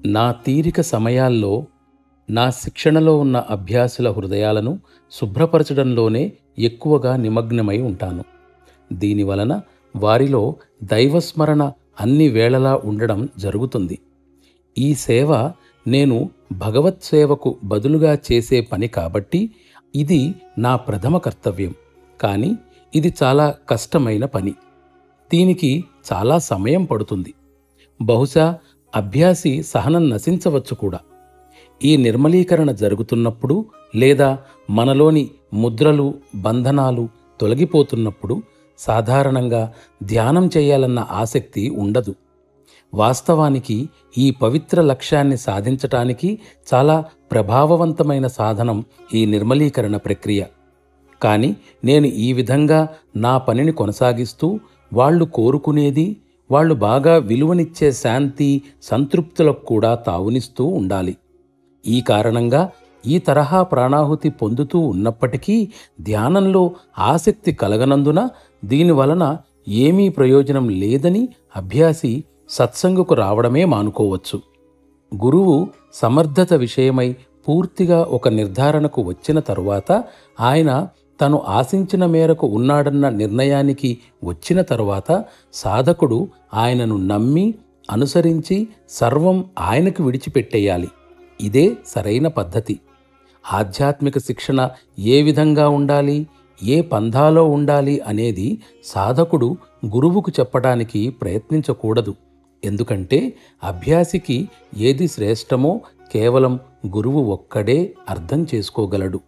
నా తీరిక సమయాల్లో నా శిక్షణలో ఉన్న అభ్యాసుల హృదయాలను శుభ్రపరచడంలోనే ఎక్కువగా నిమగ్నమై ఉంటాను. దీనివలన వారిలో దైవస్మరణ అన్ని వేళలా ఉండడం జరుగుతుంది. ఈ సేవ నేను భగవత్ సేవకు బదులుగా చేసే పని కాబట్టి ఇది నా ప్రథమ కర్తవ్యం. కానీ ఇది చాలా కష్టమైన పని. దీనికి చాలా సమయం పడుతుంది. బహుశా అభ్యాసి సహనం నశించవచ్చు కూడా. ఈ నిర్మలీకరణ జరుగుతున్నప్పుడు లేదా మనలోని ముద్రలు, బంధనాలు తొలగిపోతున్నప్పుడు సాధారణంగా ధ్యానం చేయాలన్న ఆసక్తి ఉండదు. వాస్తవానికి ఈ పవిత్ర లక్ష్యాన్ని సాధించటానికి చాలా ప్రభావవంతమైన సాధనం ఈ నిర్మలీకరణ ప్రక్రియ. కానీ నేను ఈ విధంగా నా పనిని కొనసాగిస్తూ వాళ్ళు కోరుకునేది, వాళ్ళు బాగా విలువనిచ్చే శాంతి, సంతృప్తులకు కూడా తావునిస్తూ ఉండాలి. ఈ కారణంగా ఈ తరహా ప్రాణాహుతి పొందుతూ ఉన్నప్పటికీ ధ్యానంలో ఆసక్తి కలగనందున దీనివలన ఏమీ ప్రయోజనం లేదని అభ్యాసి సత్సంగకు రావడమే మానుకోవచ్చు. గురువు సమర్థత విషయమై పూర్తిగా ఒక నిర్ధారణకు వచ్చిన తరువాత, ఆయన తను ఆశించిన మేరకు ఉన్నాడన్న నిర్ణయానికి వచ్చిన తరువాత సాధకుడు ఆయనను నమ్మి అనుసరించి సర్వం ఆయనకు విడిచిపెట్టేయాలి. ఇదే సరైన పద్ధతి. ఆధ్యాత్మిక శిక్షణ ఏ విధంగా ఉండాలి, ఏ పంథాలో ఉండాలి అనేది సాధకుడు గురువుకు చెప్పడానికి ప్రయత్నించకూడదు. ఎందుకంటే అభ్యాసికి ఏది శ్రేష్టమో కేవలం గురువు ఒక్కడే అర్థం చేసుకోగలడు.